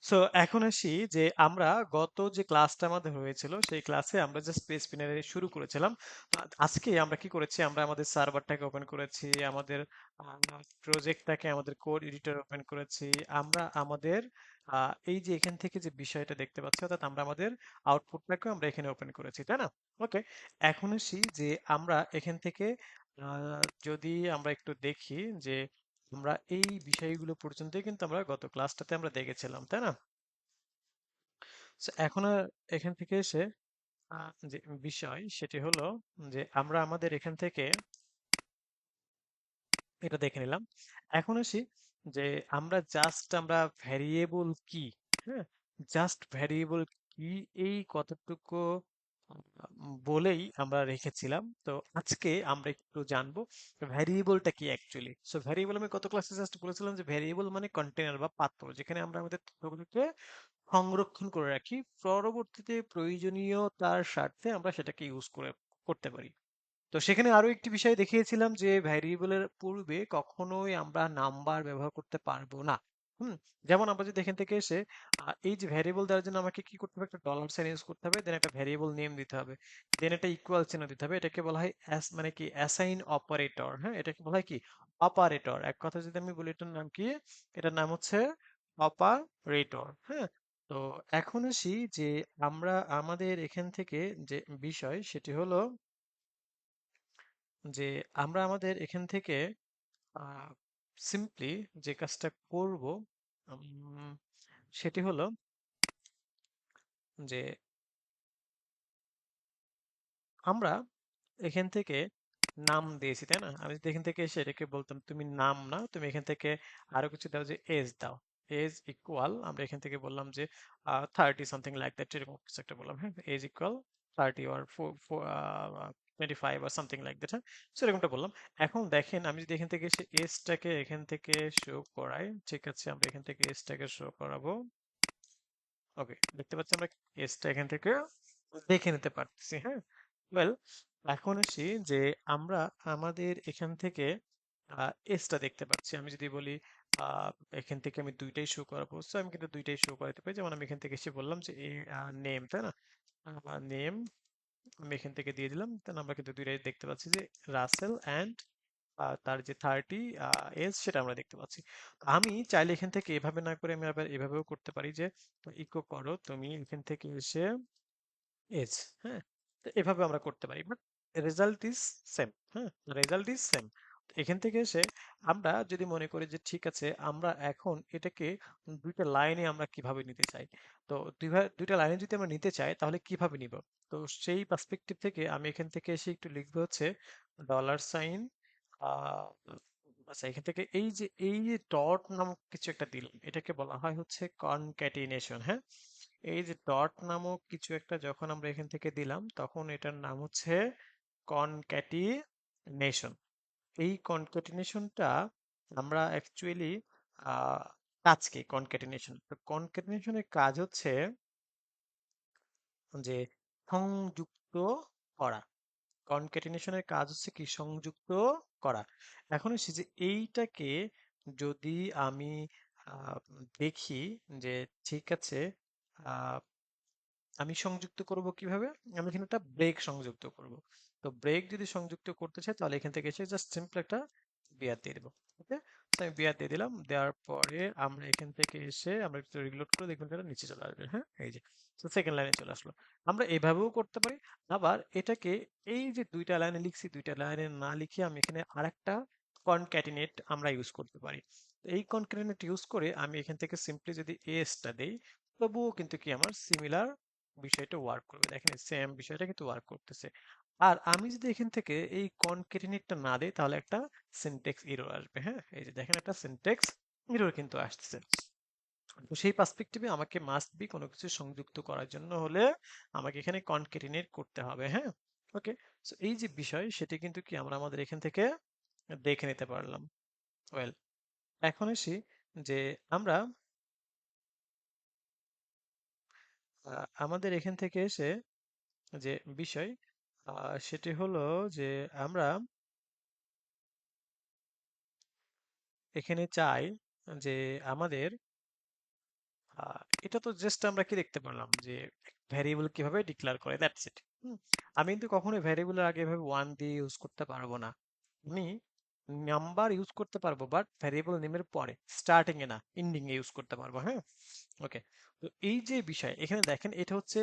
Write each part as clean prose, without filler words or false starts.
So এখন আসি যে আমরা গত যে ক্লাসটা আমাদের হয়েছিল সেই ক্লাসে আমরা জাস্ট পেজ স্পিনারে শুরু করেছিলাম। তো আজকে আমরা কি করেছি, আমরা আমাদের সার্ভারটাকে ওপেন করেছি, আমাদের প্রজেক্টটাকে, আমাদের কোড এডিটর ওপেন করেছি। আমরা আমাদের এই যে এখান থেকে যে বিষয়টা দেখতে পাচ্ছি, অর্থাৎ আমরা আমাদের আউটপুটটাকে আমরা এখানে ওপেন করেছি, তাই না? ওকে, এখন আসি যে আমরা এখান থেকে যদি আমরা একটু দেখি যে আমরা এই বিষয়গুলো পর্যন্তই কিন্তু আমরা গত ক্লাসটাতে আমরা দেখেছিলাম, তাই না? So, এখন আর এখান থেকে এসে যে বিষয় সেটি হলো যে আমরা আমাদের এখান থেকে এটা দেখে নিলাম। এখন আসি যে আমরা ভ্যারিয়েবল কি, হ্যাঁ, জাস্ট ভ্যারিয়েবল কি, এই কতটুকু বলেই আমরা রেখেছিলাম। তো আজকে আমরা একটু জানবো ভ্যারিয়েবলটা কি অ্যাকচুয়ালি। সো ভ্যারিয়েবল আমি গত ক্লাসে জাস্ট বলেছিলাম যে ভ্যারিয়েবল মানে কন্টেনার বা পাত্র, যেখানে আমরা আমাদের তথ্যগুলোকে সংরক্ষণ করে রাখি, পরবর্তীতে প্রয়োজনীয়তার স্বার্থে আমরা সেটাকে করতে পারি। তো সেখানে আরো একটি বিষয় দেখিয়েছিলাম যে ভ্যারিয়েবলের পূর্বে কখনোই আমরা নাম্বার ব্যবহার করতে পারবো না। হুম, যেমন আমরা যদি এখান থেকে এসে এই যে ভ্যারিয়েবল দেওয়ার জন্য আমাকে কি করতে হবে, একটা ডলার সাইন ইউজ করতে হবে, দেন একটা ভ্যারিয়েবল নেম দিতে হবে, দেন একটা ইকুয়াল চিহ্ন দিতে হবে। এটাকে বলা হয় মানে কি অ্যাসাইন অপারেটর। হ্যাঁ, এটাকে বলা হয় কি অপারেটর। এক কথা যদি আমি বলি, এটার নাম কি? এটার নাম হচ্ছে অপারেটর। হ্যাঁ, তো এখন আসি যে আমরা আমাদের এখান থেকে যে বিষয় সেটি হলো যে আমরা আমাদের এখান থেকে সিম্পলি যে কাজটা করব উম, সেটি হলো যে আমরা এখান থেকে নাম দিয়েছি, তাই না? আমি যদি এখান থেকে এসে এটাকে বলতাম তুমি নাম না, তুমি এখান থেকে আরো কিছু দাও, যে এজ দাও, এজ ইকুয়াল, আমরা এখান থেকে বললাম যে 30 সামথিং লাইক দ্যাট, এরকম কিছু একটা বললাম। হ্যাঁ, age equal 30 or 25 or something like that. হ্যাঁ, সো এরকমটা বললাম। এখন দেখেন আমি যদি এখান থেকে এসে এজটাকে এখান থেকে শো করাই, ঠিক আছে, আমরা এখান থেকে এজটাকে শো করাবো। ওকে, দেখতে পাচ্ছি আমরা এজটা এখান থেকে দেখে নিতে পারতেছি। হ্যাঁ, ওয়েল, এখন আসি যে আমরা আমাদের এখান থেকে এসটা দেখতে পাচ্ছি। আমি যদি বলি আহ, এখান থেকে আমি দুইটাই শো করাবো, সো আমি কিন্তু দুইটাই শো করাতে পারি। যেমন আমি এখান থেকে এসে বললাম যে নেম, তাই না? নেম আমি এখান থেকে দিয়ে দিলাম, তাহলে আমরা কিন্তু দুইটাই দেখতে পাচ্ছি যে রাসেল অ্যান্ড তার যে 30 এজ সেটা আমরা দেখতে পাচ্ছি। আমি চাইলে এখান থেকে এভাবে না করে আমি আবার এভাবেও করতে পারি যে ইকো করো তুমি এখান থেকে এসে এজ। হ্যাঁ, তো এভাবে আমরা করতে পারি, বাট রেজাল্ট ইজ সেম। হ্যাঁ, রেজাল্ট ইজ সেম। এখান থেকে এসে আমরা যদি মনে করি যে ঠিক আছে, আমরা এখন এটাকে দুইটা লাইনে আমরা কিভাবে নিতে চাই, তো দুইটা লাইনে যদি আমরা নিতে চাই তাহলে কিভাবে নিব? তো সেই পার্সপেক্টিভ থেকে আমি এখান থেকে এসে একটু লিখবো হচ্ছে ডলার সাইন, আচ্ছা, এখান থেকে এই যে ডট নামক কিছু একটা দিলাম, এটাকে বলা হয় হচ্ছে কনক্যাটিনেশন। হ্যাঁ, এই যে ডট নামক কিছু একটা যখন আমরা এখান থেকে দিলাম, তখন এটার নাম হচ্ছে কনক্যাটিনেশন। এই কনক্যাটিনেশনটা আমরা অ্যাকচুয়ালি কাজ কি কনক্যাটিনেশন? তো কনক্যাটিনেশনের কাজ হচ্ছে যে সংযুক্ত করা। কনক্যাটিনেশনের কাজ হচ্ছে কি সংযুক্ত করা। এখন হচ্ছে যে এইটাকে যদি আমি দেখি যে ঠিক আছে, আমি সংযুক্ত করব কিভাবে? আমি এখানে একটা ব্রেক সংযুক্ত করব। তো ব্রেক যদি সংযুক্ত করতে চাই তাহলে এখান থেকে এসে জাস্ট সিম্পল একটা বিয়ার দিয়ে দেবো। ওকে, তো আমি বিয়ার দিয়ে দিলাম, দেওয়ার পরে আমরা এখান থেকে এসে আমরা একটু রিলোড করে দেখবেন এটা নিচে চলে আসবে। হ্যাঁ, এই যে, তো সেকেন্ড লাইনে চলে আসলো। আমরা এভাবেও করতে পারি, আবার এটাকে এই যে দুইটা লাইনে লিখছি, দুইটা লাইনে না লিখে আমি এখানে আরেকটা কনক্যাটিনেট আমরা ইউজ করতে পারি। তো এই কনক্যাটিনেট ইউজ করে আমি এখান থেকে সিম্পলি যদি এসটা দেই, তবুও কিন্তু কি আমার সিমিলার বিষয়টা ওয়ার্ক করবে। দেখেন সেম বিষয়টা কিন্তু ওয়ার্ক করতেছে। আর আমি যদি এখান থেকে এই কনকেটিনেটটা না দেই তাহলে একটা সিনট্যাক্স এরর আসবে। হ্যাঁ, এই যে দেখেন একটা সিনট্যাক্স এরর কিন্তু আসতেছে। তো সেই পার্সপেক্টিভে আমাকে মাস্ট বি কোনো কিছু সংযুক্ত করার জন্য হলে আমাকে এখানে কনকেটিনেট করতে হবে। হ্যাঁ, ওকে, সো এই যে বিষয় সেটি কিন্তু কি আমরা আমাদের এখান থেকে দেখে নিতে পারলাম। ওয়েল, এখন আসি যে আমরা আমাদের এখান থেকে এসে যে বিষয় সেটি হলো যে আমরা এখানে চাই যে আমাদের এটা তো জাস্ট আমরা কি দেখতে পারলাম যে ভ্যারিয়েবল কিভাবে ডিক্লেয়ার করে, দ্যাটস ইট। আমি কিন্তু কখনোই ভ্যারিয়েবলের আগে এভাবে ওয়ান দিয়ে ইউজ করতে পারবো না। আমি নাম্বার ইউজ করতে পারবো, বাট ভ্যারিয়েবল নেমের পরে, স্টার্টিং এ না, এন্ডিং এ ইউজ করতে পারবো। হ্যাঁ, ওকে। তো এই যে বিষয় এখানে দেখেন, এটা হচ্ছে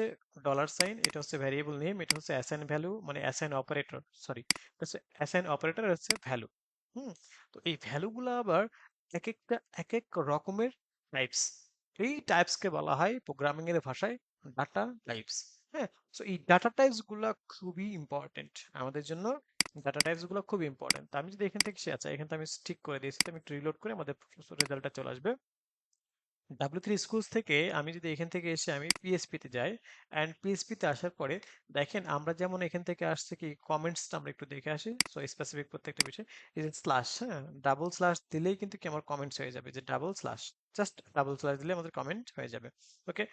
ডলার সাইন, এটা হচ্ছে ভ্যারিয়েবল নেম, এটা হচ্ছে অ্যাসাইন ভ্যালু মানে অ্যাসাইন অপারেটর, সরি, হচ্ছে অ্যাসাইন অপারেটর, হচ্ছে ভ্যালু। হুম তো এই ভ্যালুগুলো আবার এক একটা এক এক রকমের টাইপস। এই টাইপসকে বলা হয় প্রোগ্রামিং এর ভাষায় ডাটা টাইপস। হ্যাঁ, তো এই ডাটা টাইপস গুলা খুবই ইম্পর্টেন্ট আমাদের জন্য। ডাটা টাইপস গুলো খুব ইম্পর্টেন্ট। আমি যদি এখান থেকে আচ্ছা, এখান থেকে আমি ঠিক করে দিয়েছি, তো আমি একটু রিলোড করে আমাদের রেজাল্টটা চলে আসবে। W3 স্কুলস থেকে আমি যদি এখান থেকে এসে আমি পিএসপি তে যাই, অ্যান্ড পিএসপি তে আসার পরে দেখেন আমরা যেমন এখান থেকে আসছে কি কমেন্টসটা আমরা একটু দেখে আসি। সো স্পেসিফিক প্রত্যেকটা বিষয়, এই যে স্ল্যাশ, হ্যাঁ, ডাবল স্ল্যাশ দিলেই কিন্তু কি আমার কমেন্টস হয়ে যাবে, যে double slash, just double slash দিলে আমাদের কমেন্ট হয়ে যাবে। ওকে,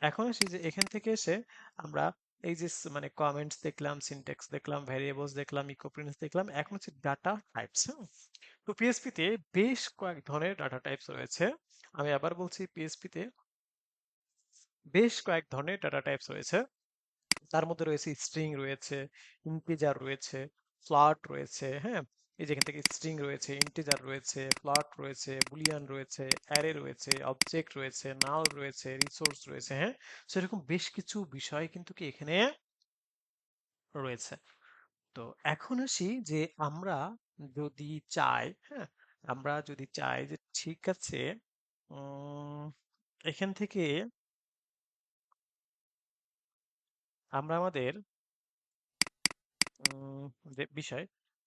এখন আসি যে এখান থেকে এসে আমরা এই যে মানে কমেন্টস দেখলাম, সিনট্যাক্স দেখলাম, ভ্যারিয়েবলস দেখলাম, ইকোপ্রিন্টস দেখলাম, এখন হচ্ছে ডাটা টাইপস। তো পিএসপি তে বেশ কয়েক ধরনের ডাটা টাইপস রয়েছে। আমি আবার বলছি, পিএসপি তে বেশ কয়েক ধরনের ডাটা টাইপস রয়েছে। তার মধ্যে রয়েছে স্ট্রিং রয়েছে, ইন্টিজার রয়েছে, ফ্লট রয়েছে। হ্যাঁ, এই যে এখান থেকে স্ট্রিং রয়েছে, ইন্টিজার রয়েছে, ফ্লট রয়েছে, বুলিয়ান রয়েছে, অ্যারে রয়েছে, অবজেক্ট রয়েছে, নাল রয়েছে, রিসোর্স রয়েছে। হ্যাঁ, সেরকম বেশ কিছু বিষয় কিন্তু কি এখানে রয়েছে। তো এখন আসি যে আমরা যদি চাই, হ্যাঁ, আমরা যদি চাই যে ঠিক আছে, উম, এখান থেকে আমরা আমাদের উম, যে বিষয়,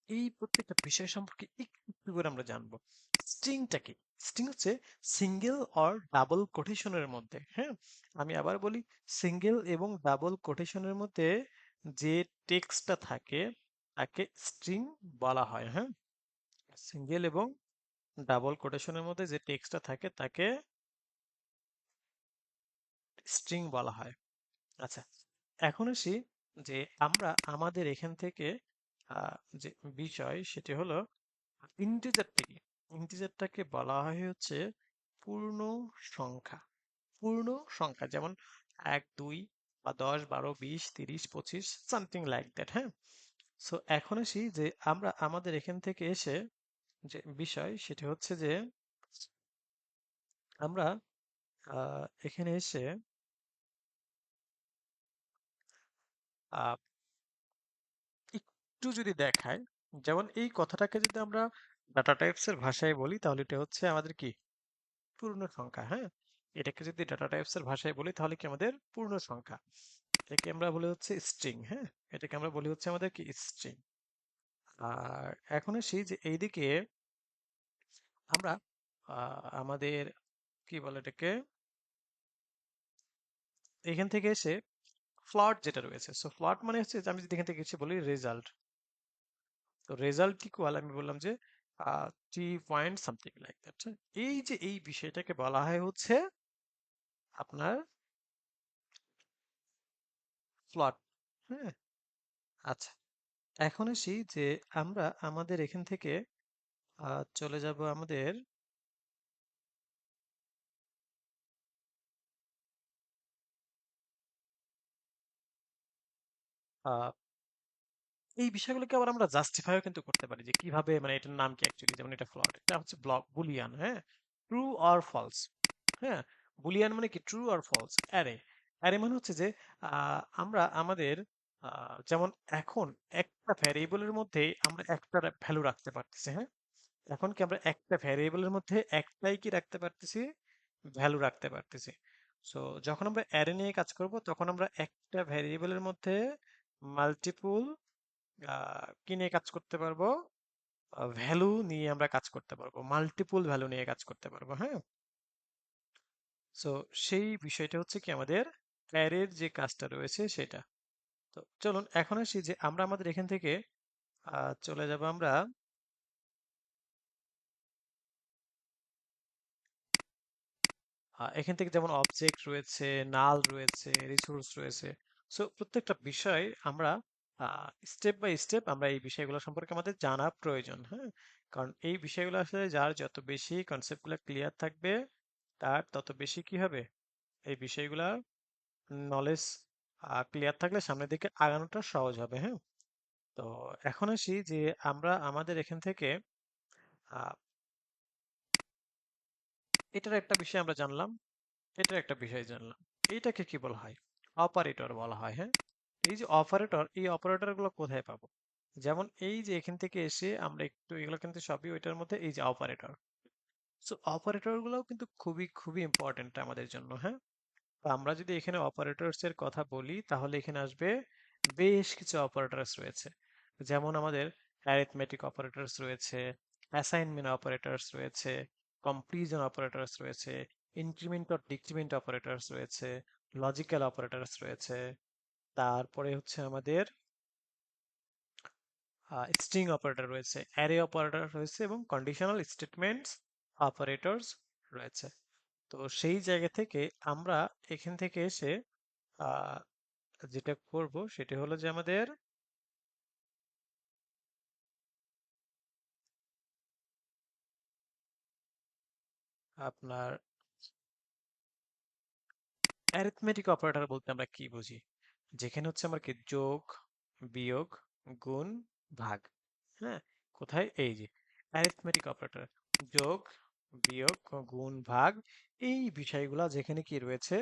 এই প্রত্যেকটা বিষয় সম্পর্কে একটু একটু করে আমরা জানবো। স্ট্রিংটা কি? স্ট্রিং হচ্ছে সিঙ্গেল অর ডাবল কোটেশনের মধ্যে, হ্যাঁ, আমি আবার বলি, সিঙ্গেল এবং ডাবল কোটেশনের মধ্যে যে টেক্সটটা থাকে তাকে স্ট্রিং বলা হয়। হ্যাঁ, সিঙ্গেল এবং ডাবল কোটেশনের মধ্যে যে টেক্সটটা থাকে তাকে স্ট্রিং বলা হয়। আচ্ছা, এখন আসি যে আমরা আমাদের এখান থেকে যে বিষয় সেটি হলো ইন্টিজারটা কি। ইন্টিজারটাকে বলা হয় হচ্ছে পূর্ণ সংখ্যা। পূর্ণ সংখ্যা যেমন 1 2 বা 10 12 20 30 25 সামথিং লাইক দ্যাট। হ্যাঁ, সো এখন আসি যে আমরা আমাদের এখান থেকে এসে যে বিষয় সেটি হচ্ছে যে আমরা এখানে এসে আহ, একটু যদি দেখায়, যেমন এই কথাটাকে যদি আমরা ডাটা টাইপস এর ভাষায় বলি তাহলে এটা হচ্ছে আমাদের কি পূর্ণ সংখ্যা। হ্যাঁ, এটাকে যদি ডাটা টাইপস এর ভাষায় বলি তাহলে কি আমাদের পূর্ণ সংখ্যা। এটাকে আমরা বলি হচ্ছে স্ট্রিং। হ্যাঁ, এটাকে আমরা বলি হচ্ছে আমাদের কি স্ট্রিং। আর এখন আসি যে এইদিকে আমরা আমাদের কি বলে এটাকে, এখান থেকে এসে ফ্লট যেটা রয়েছে, সো ফ্লট মানে হচ্ছে যে আমি যদি এখান থেকে এসে বলি রেজাল্ট, তো রেজাল্ট ইকুয়াল আমি বললাম যে 3 পয়েন্ট সামথিং লাইক দ্যাট। এই যে এই বিষয়টাকে বলা হয় হচ্ছে আপনার ফ্লট। হ্যাঁ, আচ্ছা, এখন আসি যে আমরা আমাদের এখান থেকে চলে যাব আমাদের আহ, এই বিষয়গুলোকে আবার আমরা জাস্টিফাইও কিন্তু করতে পারি যে কিভাবে, মানে এটার নাম কি অ্যাকচুয়ালি, যেমন এটা ফ্লট, এটা হচ্ছে ব্লক বুলিয়ান। হ্যাঁ, ট্রু অর ফলস। হ্যাঁ, বুলিয়ান মানে কি true or false. Array, array মানে হচ্ছে যে আমরা আমাদের যেমন এখন একটা ভ্যারিয়েবলের মধ্যে আমরা একটা ভ্যালু রাখতে পারতেছি। হ্যাঁ, এখন কি আমরা একটা ভ্যারিয়েবলের মধ্যে একটাই কি রাখতে পারতেছি, ভ্যালু রাখতে পারতেছি। সো যখন আমরা অ্যারে নিয়ে কাজ করব তখন আমরা একটা ভ্যারিয়েবলের মধ্যে মাল্টিপুল কি নিয়ে কাজ করতে পারবো, ভ্যালু নিয়ে আমরা কাজ করতে পারবো, মাল্টিপুল ভ্যালু নিয়ে কাজ করতে পারবো। হ্যাঁ, সো সেই বিষয়টা হচ্ছে কি আমাদের অ্যারের যে কাজটা রয়েছে সেটা। তো চলুন এখন আসি যে আমরা আমাদের এখান থেকে চলে যাব আমরা এখান থেকে, যেমন অবজেক্ট রয়েছে, নাল রয়েছে, রিসোর্স রয়েছে। সো প্রত্যেকটা বিষয় আমরা স্টেপ বাই স্টেপ আমরা এই বিষয়গুলো সম্পর্কে আমাদের জানা প্রয়োজন। হ্যাঁ, কারণ এই বিষয়গুলো আসলে যার যত বেশি কনসেপ্টগুলো ক্লিয়ার থাকবে তার তত বেশি কি হবে, এই বিষয়গুলা নলেজ ক্লিয়ার থাকলে সামনের দিকে আগানোটা সহজ হবে, হ্যাঁ? তো এখন আসি যে আমরা আমাদের এখান থেকে আহ, এটার একটা বিষয় আমরা জানলাম, এটার একটা বিষয় জানলাম। এইটাকে কি বলা হয়? অপারেটর বলা হয়, হ্যাঁ? এই যে অপারেটর, এই অপারেটর গুলো কোথায় পাবো? যেমন এই যে এখান থেকে এসে আমরা একটু, এগুলো কিন্তু সবই ওইটার মধ্যে, এই যে অপারেটর। সো অপারেটর গুলোও কিন্তু খুবই খুবই ইম্পর্টেন্ট আমাদের জন্য, হ্যাঁ? তো আমরা যদি এখানে অপারেটরস এর কথা বলি তাহলে এখানে আসবে বেশ কিছু অপারেটরস রয়েছে। যেমন আমাদের অ্যারিথমেটিক অপারেটরস রয়েছে, অ্যাসাইনমেন্ট অপারেটরস রয়েছে, কম্পারিজন অপারেটরস রয়েছে, ইনক্রিমেন্ট অর ডিক্রিমেন্ট অপারেটরস রয়েছে, লজিক্যাল অপারেটরস রয়েছে। তারপরে হচ্ছে আমাদের স্ট্রিং অপারেটর রয়েছে, অ্যারে অপারেটর রয়েছে এবং কন্ডিশনাল স্টেটমেন্টস অপারেটরস রয়েছে। তো সেই জায়গা থেকে আমরা এখান থেকে এসে আহ, যেটা করব সেটা হলো যে আমাদের আপনার অ্যারিথমেটিক অপারেটর বলতে আমরা কি বুঝি? যেখানে হচ্ছে আমরা কি যোগ, বিয়োগ, গুণ, ভাগ, হ্যাঁ? কোথায়? এই যে অ্যারিথমেটিক অপারেটর, যোগ, বিয়োগ, গুণ, ভাগ, এই বিষয়গুলা যেখানে কি রয়েছে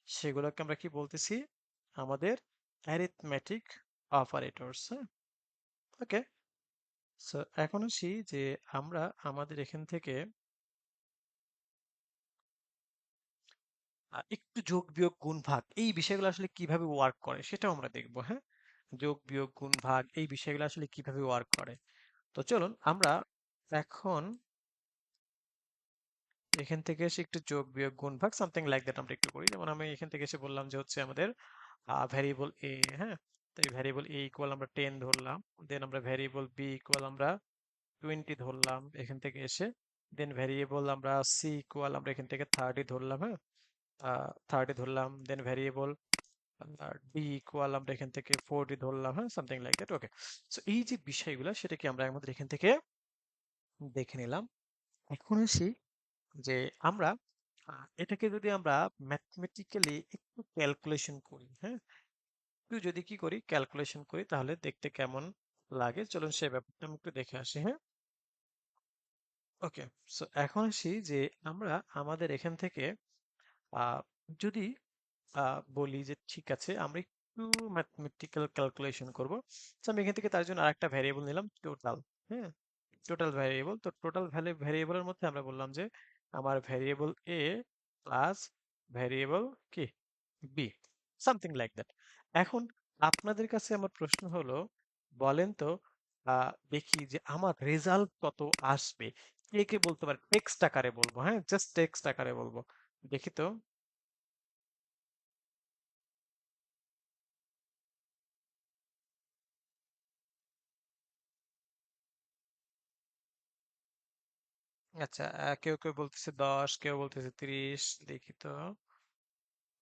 সেগুলোকে আমরা কি বলতেছি? আমাদের অ্যারিথমেটিক অপারেটরস, হ্যাঁ? ওকে। সো এখন আসি যে আমরা আমাদের এখান থেকে একটু যোগ বিয়োগ গুণ ভাগ এই বিষয়গুলো আসলে কিভাবে ওয়ার্ক করে সেটাও আমরা দেখবো, হ্যাঁ? যোগ বিয়োগ গুণ ভাগ এই বিষয়গুলো আসলে কিভাবে ওয়ার্ক করে। তো চলুন আমরা এখন এখান থেকে এসে একটু যোগ বিয়োগ গুণ ভাগ সামথিং লাইক দ্যাট আমরা একটু করি। যেমন আমি এখান থেকে এসে বললাম যে হচ্ছে আমাদের ভ্যারিয়েবল এ, হ্যাঁ? তো এই ভ্যারিয়েবল এ ইকুয়াল আমরা 10 ধরলাম, দেন আমরা ভ্যারিয়েবল বি ইকুয়াল আমরা 20 ধরলাম এখান থেকে এসে, দেন ভ্যারিয়েবল আমরা সি ইকুয়াল আমরা এখান থেকে 30 ধরলাম, হ্যাঁ? 30 ধরলাম, দেন ভ্যারিয়েবল ডি ইকুয়াল আমরা এখান থেকে 40 ধরলাম, হ্যাঁ, something like that. Okay. So এই যে বিষয়গুলো সেটা কি আমরা আমাদের এখান থেকে দেখে নিলাম। এখন আসি যে আমরা এটাকে যদি আমরা ম্যাথমেটিক্যালি একটু ক্যালকুলেশন করি, হ্যাঁ, একটু যদি কি করি ক্যালকুলেশন করি তাহলে দেখতে কেমন লাগে চলুন সেই ব্যাপারটা আমি একটু দেখে আসি, হ্যাঁ? ওকে। সো এখন আসি যে আমরা আমাদের এখান থেকে আহ, যদি বলি যে ঠিক আছে আমরা একটু ম্যাথমেটিক্যাল ক্যালকুলেশন করব। তো আমি এখান থেকে তার জন্য আরেকটা ভ্যারিয়েবল নিলাম টোটাল, হ্যাঁ? টোটাল ভ্যারিয়েবল, তো টোটাল ভ্যারিয়েবলের মধ্যে আমরা বললাম যে আমার ভ্যারিয়েবল এ প্লাস ভ্যারিয়েবল কি বি, সামথিং লাইক দ্যাট। এখন আপনাদের কাছে আমার প্রশ্ন হলো, বলেন তো দেখি যে আমার রেজাল্ট কত আসবে। কে কে বলতে পারে? টেক্সট আকারে বলবো, হ্যাঁ, জাস্ট টেক্সট আকারে বলবো। দেখি তো। আচ্ছা, কেউ কেউ বলতেছে 10, কেউ বলতেছে 30, দেখি তো।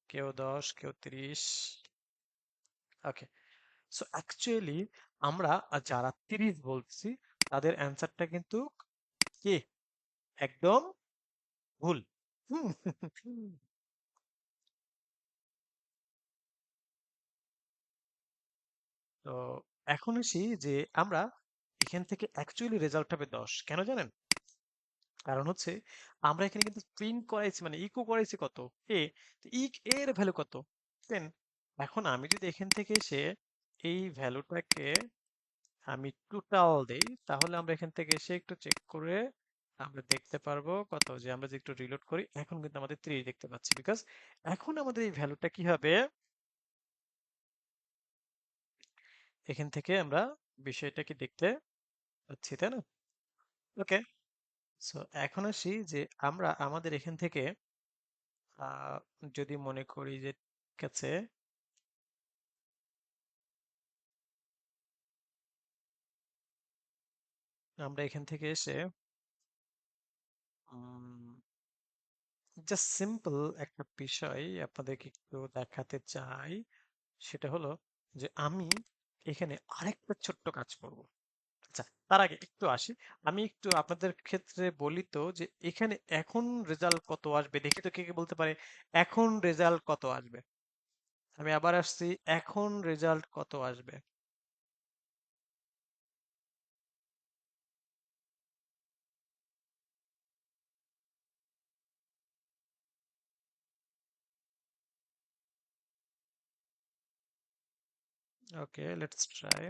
কেউ 10, কেউ 30। ওকে। সো অ্যাকচুয়ালি আমরা যারা 30 বলছি তাদের অ্যান্সারটা কিন্তু কি একদম ভুল। হুম। তো এখন আসি যে আমরা এখান থেকে অ্যাকচুয়ালি রেজাল্ট হবে 10, কেন জানেন? কারণ হচ্ছে আমরা এখানে কিন্তু প্রিন্ট করাইছি, মানে ইকো করাইছি কত? এ। তো এর ভ্যালু কত? 10। এখন আমি যদি এখান থেকে এসে এই ভ্যালুটাকে আমি টোটাল দেই তাহলে আমরা এখান থেকে এসে একটু চেক করে আমরা দেখতে পারবো কত, যে আমরা যদি একটু রিলোড করি এখন কিন্তু আমাদের 30 দেখতে পাচ্ছি, বিকজ এখন আমাদের এই ভ্যালুটা কি হবে এখান থেকে আমরা বিষয়টাকে দেখতে পাচ্ছি, তাই না? ওকে। সো এখন আসি যে আমরা আমাদের এখান থেকে আহ, যদি মনে করি যে ঠিক আছে, আমরা এখান থেকে এসে জাস্ট সিম্পল একটা বিষয় আপনাদেরকে একটু দেখাতে চাই। সেটা হলো যে আমি এখানে আরেকটা ছোট্ট কাজ করব। আচ্ছা, তার আগে একটু আসি। আমি একটু আপনাদের ক্ষেত্রে বলি তো যে এখানে এখন রেজাল্ট কত আসবে দেখি তো কে কে বলতে পারে এখন রেজাল্ট কত আসবে। আমি আবার আসছি, এখন রেজাল্ট কত আসবে। ওকে, লেটস ট্রাই।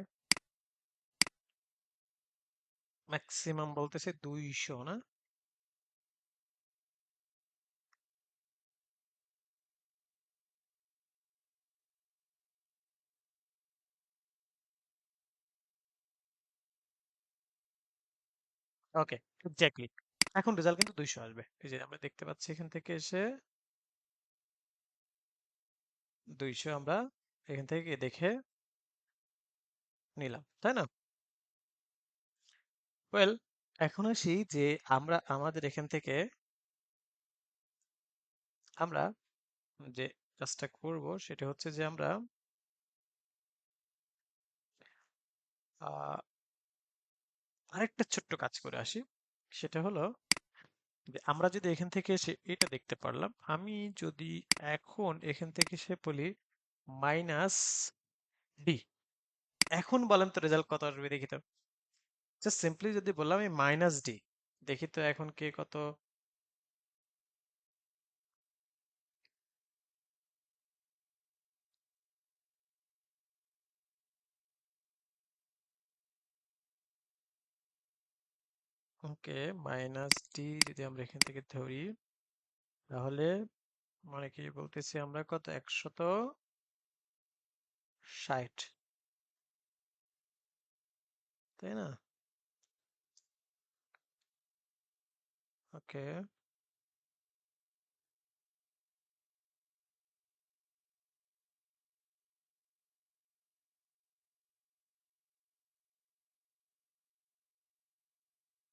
ম্যাক্সিমাম বলতেছে 200, না? ওকে, এক্স্যাক্টলি। এখন রেজাল্ট কিন্তু 200 আসবে, এই যে আমরা দেখতে পাচ্ছি এখান থেকে এসে 200 আমরা এখান থেকে দেখে নিলাম, তাই না? ওয়েল, এখন আসি যে আমরা আমাদের এখান থেকে আমরা যে কাজটা করব সেটা হচ্ছে যে আমরা আহ, আরেকটা ছোট্ট কাজ করে আসি। সেটা হলো যে আমরা যদি এখান থেকে এসে এটা দেখতে পারলাম, আমি যদি এখন এখান থেকে এসে বলি মাইনাস ডি, এখন বলেন তো রেজাল্ট কত আসবে দেখি তো। জাস্ট সিম্পলি যদি বললাম এই মাইনাস ডি, দেখি তো এখন কে কত। ওকে, মাইনাস ডি যদি আমরা এখান থেকে ধরি, তাহলে মানে কি বলতেছি আমরা কত 160, তাই না? ওকে,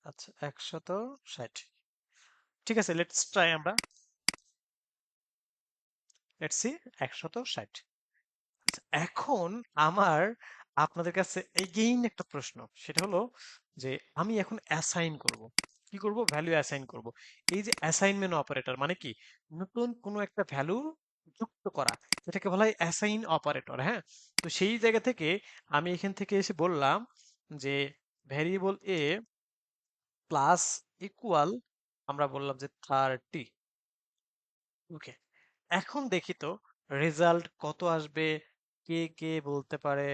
আচ্ছা 160। ঠিক আছে, লেটস ট্রাই আমরা। Let's see 160। আচ্ছা, এখন আমার আপনাদের কাছে এগেইন একটা প্রশ্ন। সেটা হলো যে আমি এখন অ্যাসাইন করব। কি করব? ভ্যালু অ্যাসাইন করব। এই যে অ্যাসাইনমেন্ট অপারেটর মানে কি? নতুন কোনো একটা ভ্যালু যুক্ত করা, যেটাকে বলা হয় অ্যাসাইন অপারেটর, হ্যাঁ? তো সেই জায়গা থেকে আমি এখান থেকে এসে বললাম যে ভ্যারিয়েবল এ প্লাস ইকুয়াল, আমরা বললাম যে 30। ওকে, এখন দেখি তো রেজাল্ট কত আসবে, কে কে বলতে পারে।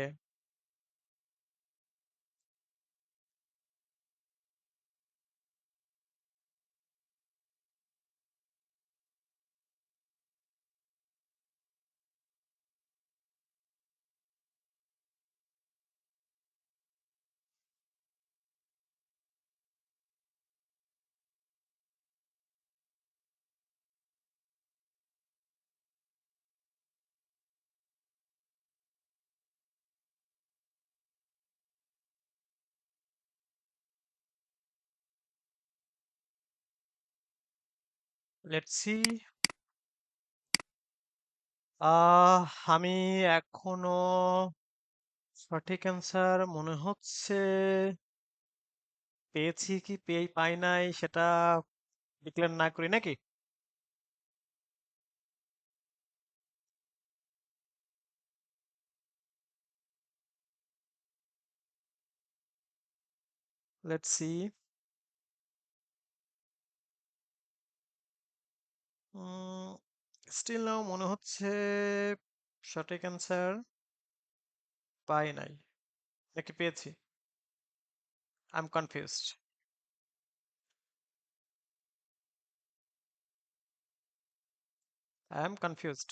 Let's see. আমি এখনো সঠিক অ্যান্সার মনে হচ্ছে পেয়েছি কি পাই নাই সেটা ডিক্লেয়ার না করি নাকি? Let's see. স্টিল নাও মনে হচ্ছে সঠিক অ্যান্সার পাই নাই, নাকি পেয়েছি? I am confused. I am confused.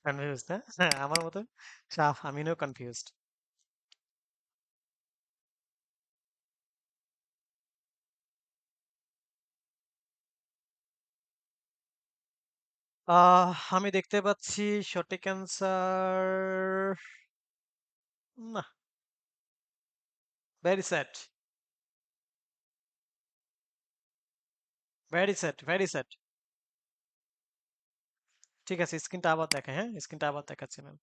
Confused, হ্যাঁ হ্যাঁ, আমার মতো আমিও কনফিউজড। আমি দেখতে পাচ্ছি সঠিক অ্যান্সার না। Very sad, very sad, very sad. ঠিক আছে, স্ক্রিনটা আবার দেখা, হ্যাঁ স্ক্রিনটা আবার দেখাচ্ছি ম্যাম।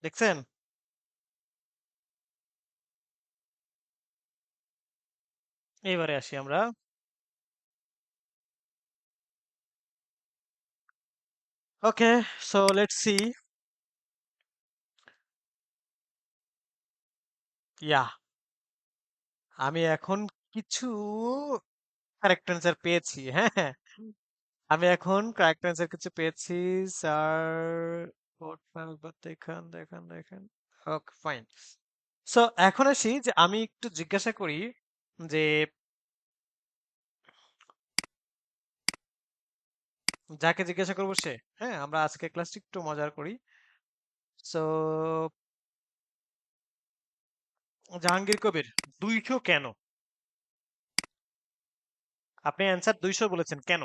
দেখছেন? এবারে আসি আমরা। ওকে, সো লেটস সি। ইয়া, আমি এখন কিছু কারেক্ট অ্যান্সার পেয়েছি, হ্যাঁ হ্যাঁ। আমি এখন কারেক্ট অ্যান্সার কিছু পেয়েছি স্যার। দেখেন দেখেন দেখেন। Okay fine. সো এখন আসি যে আমি একটু জিজ্ঞাসা করি যে যাকে জিজ্ঞাসা করবো সে, হ্যাঁ আমরা আজকে ক্লাসটি একটু মজার করি। সো জাহাঙ্গীর কবির 200 কেন? আপনি অ্যান্সার 200 বলেছেন কেন?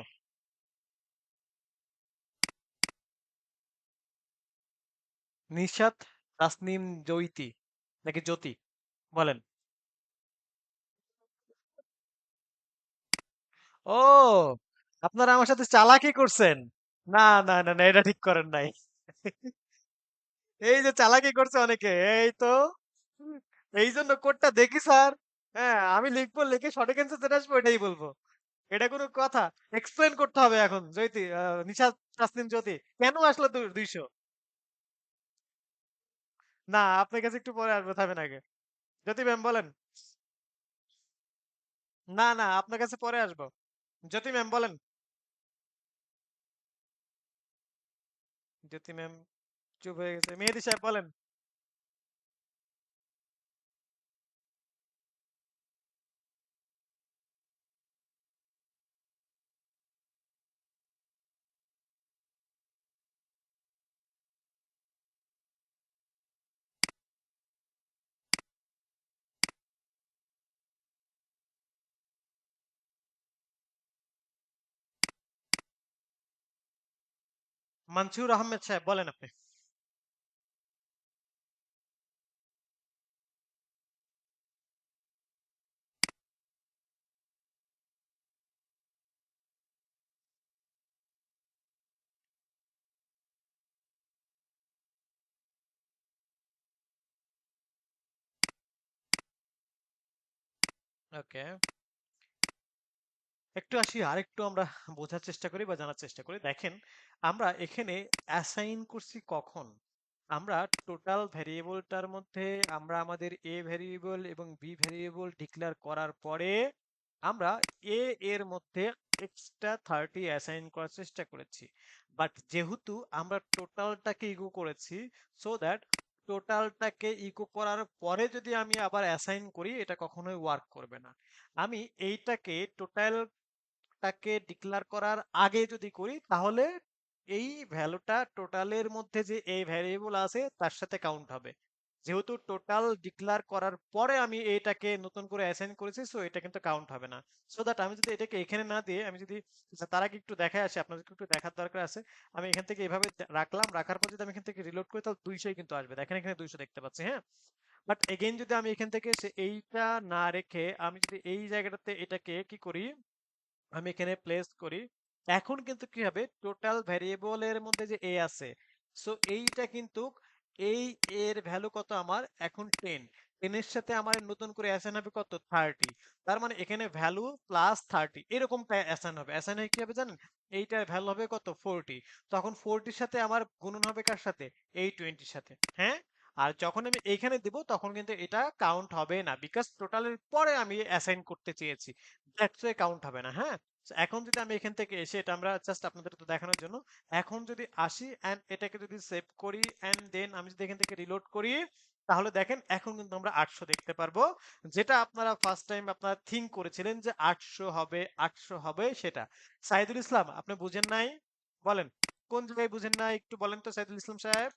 নিশাত, তাসনিম, জয়িতি নাকি জ্যোতি? বলেন। ও, আপনারা আমার সাথে চালাকি করছেন। না না না না, এটা ঠিক করেন নাই। এই যে চালাকি করছে অনেকে, এই তো এই জন্য কোডটা দেখি স্যার। হ্যাঁ আমি লিখবো, লিখে সঠিক অ্যান্সার যেটা আসবো এটাই বলবো। এটা কোনো কথা? এক্সপ্লেন করতে হবে এখন জ্যোতি, নিশাত, তাসনিম, জ্যোতি কেন আসলো 200? না, আপনার কাছে একটু পরে আসবো, থামেন আগে। জ্যোতি ম্যাম বলেন। না না, আপনার কাছে পরে আসবো। জ্যোতি ম্যাম বলেন। জ্যোতি ম্যাম চুপ হয়ে গেছে। মেহেদী সাহেব বলেন। মানসুর আহমেদ সাহেব বলেন আপনি। ওকে, একটু আসি আরেকটু আমরা বোঝার চেষ্টা করি বা জানার চেষ্টা করি। দেখেন, আমরা এখানে অ্যাসাইন করছি কখন? আমরা টোটাল ভ্যারিয়েবলটার মধ্যে আমরা আমাদের এ ভ্যারিয়েবল এবং বি ভ্যারিয়েবল ডিক্লেয়ার করার পরে আমরা এ এর মধ্যে এক্সট্রা 30 অ্যাসাইন করার চেষ্টা করেছি। বাট যেহেতু আমরা টোটালটাকে ইগো করেছি, সো দ্যাট টোটালটাকে ইগো করার পরে যদি আমি আবার অ্যাসাইন করি এটা কখনোই ওয়ার্ক করবে না। আমি এইটাকে টোটাল টাকে ডিক্লেয়ার করার আগে যদি করি তাহলে এই ভ্যালুটা টোটালের মধ্যে যে এই ভ্যারিয়েবল আছে তার সাথে কাউন্ট হবে। যেহেতু টোটাল ডিক্লেয়ার করার পরে আমি এইটাকে নতুন করে অ্যাসাইন করেছি, সো এটা কিন্তু কাউন্ট হবে না। সো দ্যাট আমি যদি এটাকে এখানে না দিয়ে আমি যদি, আচ্ছা, তার আগে একটু দেখায় আসি, আপনাদেরকে একটু দেখার দরকার আছে। আমি এখান থেকে এভাবে রাখলাম, রাখার পর যদি আমি এখান থেকে রিলোড করি তাহলে 200 কিন্তু আসবে। দেখেন এখানে 200 দেখতে পাচ্ছি, হ্যাঁ। বাট এগেইন যদি আমি এখান থেকে এইটা না রেখে আমি যদি এই জায়গাটাতে এটাকে কি করি, আমি এখানে প্লেস করি, এখন কিন্তু কি হবে, টোটাল ভ্যারিয়েবলের মধ্যে যে এ আছে, সো এইটা কিন্তু এই এর ভ্যালু কত আমার এখন 10। 10 এর সাথে আমার নতুন করে অ্যাসাইন হবে কত 30, তার মানে এখানে ভ্যালু প্লাস 30 এরকমটা অ্যাসাইন হবে। অ্যাসাইন হয়ে কি হবে জানেন, এইটার ভ্যালু হবে কত 40, তখন 40 সাথে আমার গুণন হবে কার সাথে, এই 20 সাথে। হ্যাঁ, আর যখন আমি এইখানে দিব তখন কিন্তু এটা কাউন্ট হবে না, বিকজ টোটালের পরে আমি অ্যাসাইন করতে চেয়েছি, দ্যাটস ওয়ে কাউন্ট হবে না। হ্যাঁ, So এখন যদি আমি এখান থেকে এসে, এটা আমরা জাস্ট আপনাদের তো দেখানোর জন্য, এখন যদি আসি এন্ড এটাকে যদি সেভ করি এন্ড দেন আমি যদি এখান থেকে রিলোড করি, তাহলে দেখেন এখন কিন্তু আমরা 800 দেখতে পারবো, যেটা আপনারা ফার্স্ট টাইম আপনারা থিঙ্ক করেছিলেন যে 800 হবে, 800 হবে সেটা। সাইদুল ইসলাম আপনি বুঝেন নাই, বলেন কোন জায়গায় বুঝেন নাই একটু বলেন তো সাইদুল ইসলাম সাহেব,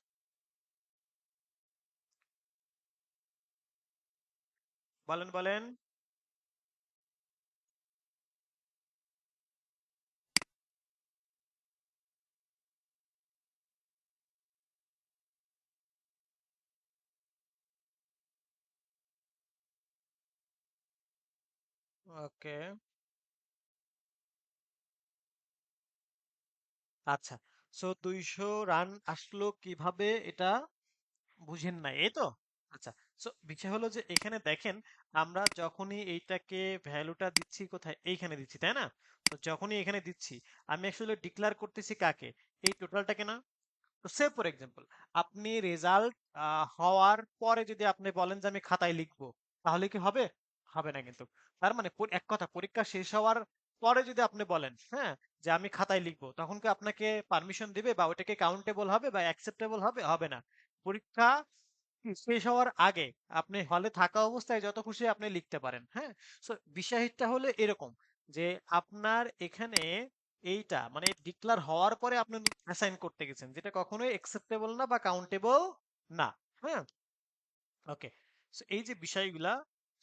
বলেন বলেন। ওকে, আচ্ছা, সো 200 রান আসলো কিভাবে এটা বুঝেন নাই, এই তো। আচ্ছা, সো বিষয় হলো যে এখানে দেখেন, আমরা যখনই এইটাকে ভ্যালুটা দিচ্ছি কোথায়, এইখানে দিচ্ছি তাই না, তো যখনই এখানে দিচ্ছি আমি অ্যাকচুয়ালি ডিক্লেয়ার করতেছি কাকে, এই টোটালটাকে না। তো সে ফর এক্সাম্পল, আপনি রেজাল্ট হওয়ার পরে যদি আপনি বলেন যে আমি খাতায় লিখবো, তাহলে কি হবে, হবে না কিন্তু। তার মানে এক কথা, পরীক্ষা শেষ হওয়ার পরে যদি আপনি বলেন হ্যাঁ যে আমি খাতায় লিখবো, তখন কি আপনাকে পারমিশন দিবে বা ওটাকে কাউন্টেবল হবে বা অ্যাকসেপ্টেবল হবে, হবে না। পরীক্ষা শেষ হওয়ার আগে আপনি হলে থাকা অবস্থায় যত খুশি আপনি লিখতে পারেন। হ্যাঁ, সো বিষয়টা হলো এরকম যে আপনার এখানে এইটা মানে ডিক্লার হওয়ার পরে আপনি অ্যাসাইন করতে গেছেন, যেটা কখনোই অ্যাকসেপ্টেবল না বা কাউন্টেবল না। হ্যাঁ, ওকে, সো এই যে বিষয়গুলা,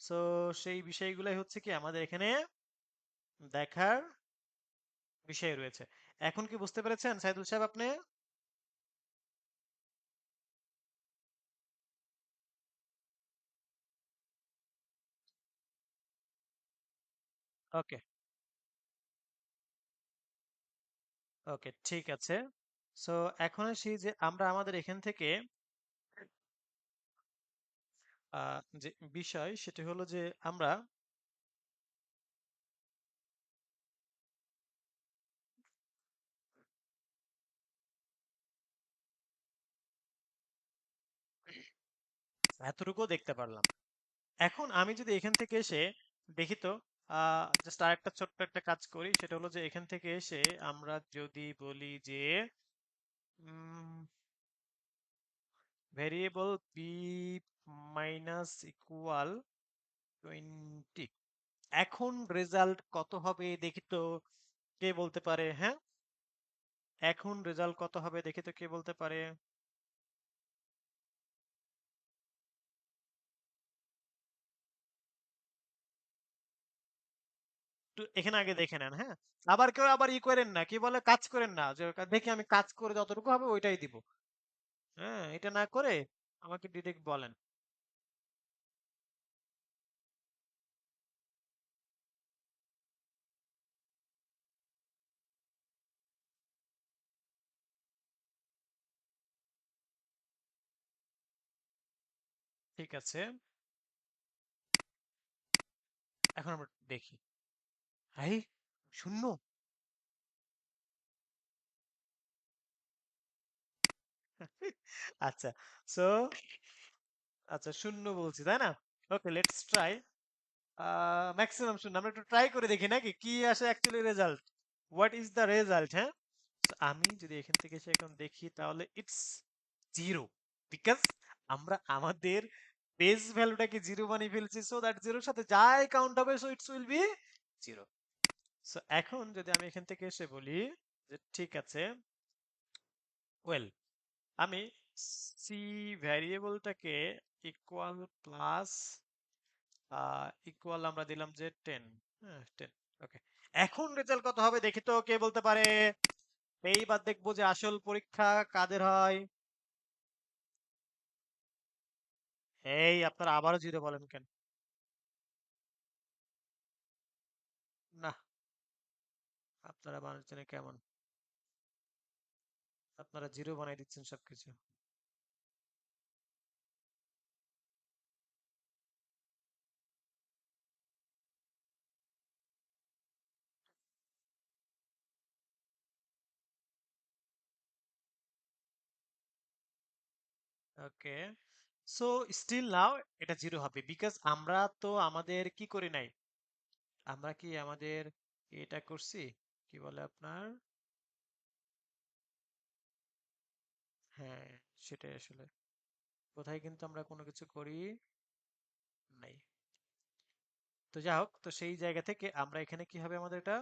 সো সেই বিষয়গুলাই হচ্ছে কি আমাদের এখানে দেখার বিষয় রয়েছে। এখন কি বুঝতে পেরেছেন সাইদুল সাহেব আপনি? ওকে, ওকে, ঠিক আছে। সো এখন আসি যে আমরা আমাদের এখান থেকে যে বিষয় সেটি হলো যে আমরা এতটুকু দেখতে পারলাম। এখন আমি যদি এখান থেকে এসে দেখি তো, জাস্ট আরেকটা ছোট্ট একটা কাজ করি, সেটা হলো যে এখান থেকে এসে আমরা যদি বলি যে ভেরিয়েবল বি মাইনাস ইকুয়াল 20, এখন রেজাল্ট কত হবে দেখি তো, কে বলতে পারে? হ্যাঁ, এখন রেজাল্ট কত হবে দেখি তো, কে বলতে পারে? একটু এখানে আগে দেখে নেন। হ্যাঁ, আবার কেউ আবার ই করেন না, কি বলে কাজ করেন না যে দেখি আমি কাজ করে যতটুকু হবে ওইটাই দিব। হ্যাঁ, এটা না করে আমাকে ডিরেক্ট বলেন। ঠিক আছে, এখন আমরা দেখি। এই শূন্য, আচ্ছা, সো আচ্ছা শূন্য বলছি তাই না, ওকে লেটস ট্রাই। ম্যাক্সিমাম শূন্য, আমরা একটু ট্রাই করে দেখি নাকি কি আসে actually result, what is the result. হ্যাঁ, So, আমি যদি এখান থেকে এসে এখন দেখি তাহলে ইটস জিরো, বিকজ আমরা আমাদের বেস ভ্যালুটাকে জিরো বানিয়ে ফেলছি, সো দ্যাট জিরোর সাথে যাই কাউন্ট হবে so it's will be zero. So এখন যদি আমি এখান থেকে এসে বলি যে ঠিক আছে, ওয়েল, আমি সি ভ্যারিয়েবলটাকে ইকুয়াল প্লাস ইকুয়াল আমরা দিলাম যে 10। হ্যাঁ, 10, ওকে। এখন রেজাল্ট কত হবে দেখি তো, কে বলতে পারে? এইবার দেখবো যে আসল পরীক্ষা কাদের হয়। এই আপনারা আবারও জিরো বলেন কেন? না, আপনারা মানুষজনে কেমন, আপনারা জিরো বানাই দিচ্ছেন সবকিছু। ওকে, সো স্টিল নাও এটা জিরো হবে, বিকজ আমরা তো আমাদের কি করি নাই, আমরা কি আমাদের এটা করছি, কি বলে আপনার, হ্যাঁ সেটাই আসলে, কোথায় কিন্তু আমরা কোনো কিছু করি নাই। তো যাই হোক, তো সেই জায়গা থেকে আমরা এখানে কি হবে, আমাদের এটা,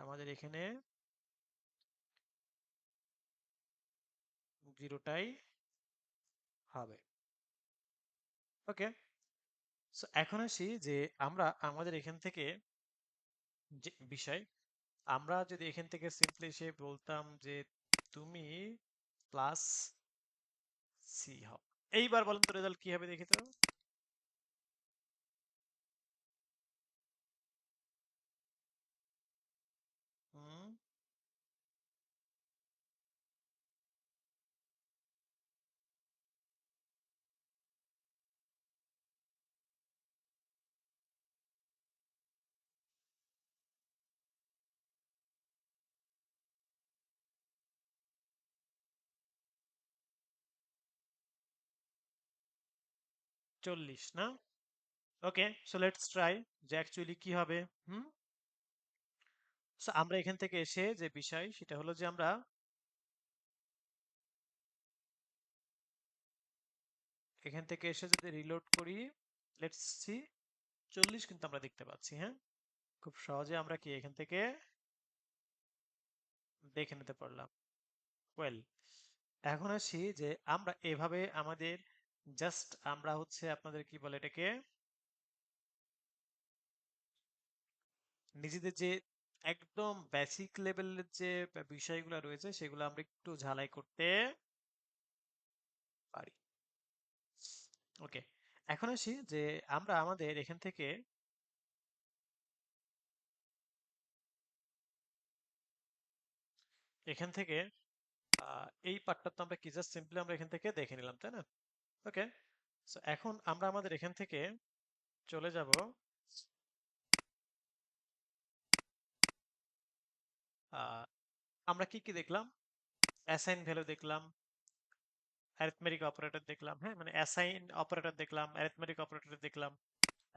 আমাদের এখানে জিরোটাই হবে। ওকে, সো এখন আসি যে আমরা আমাদের এখান থেকে যে বিষয়, আমরা যদি এখান থেকে সিম্পলি সে বলতাম যে তুমি প্লাস সি হও, এইবার বলেন তো রেজাল্ট কি হবে দেখি তো। হুম, 40 না? ওকে, সো লেটস ট্রাই যে অ্যাকচুয়ালি কি হবে। হুম, সো আমরা এখান থেকে এসে যে বিষয় সেটা হলো যে আমরা এখান থেকে এসে যদি রিলোড করি, লেটস সি, 40 কিন্তু আমরা দেখতে পাচ্ছি, হ্যাঁ, খুব সহজে আমরা কি এখান থেকে দেখে নিতে পারলাম। ওয়েল, এখন আসি যে আমরা এভাবে আমাদের জাস্ট আমরা হচ্ছে আপনাদের কি বলে এটাকে, নিজেদের যে একদম বেসিক লেভেলের যে বিষয়গুলো রয়েছে সেগুলো আমরা একটু ঝালাই করতে পারি। ওকে, এখন আসি যে আমরা আমাদের এখান থেকে এখান থেকে এই পার্টটা তো আমরা কি জাস্ট সিম্পলি আমরা এখান থেকে দেখে নিলাম, তাই না? ওকে, সো এখন আমরা আমাদের এখান থেকে চলে যাব, আহ, আমরা কি কি দেখলাম, অ্যাসাইন ভ্যালু দেখলাম, অ্যারিথমেটিক অপারেটর দেখলাম, হ্যাঁ মানে অ্যাসাইন অপারেটর দেখলাম, অ্যারিথমেটিক অপারেটর দেখলাম।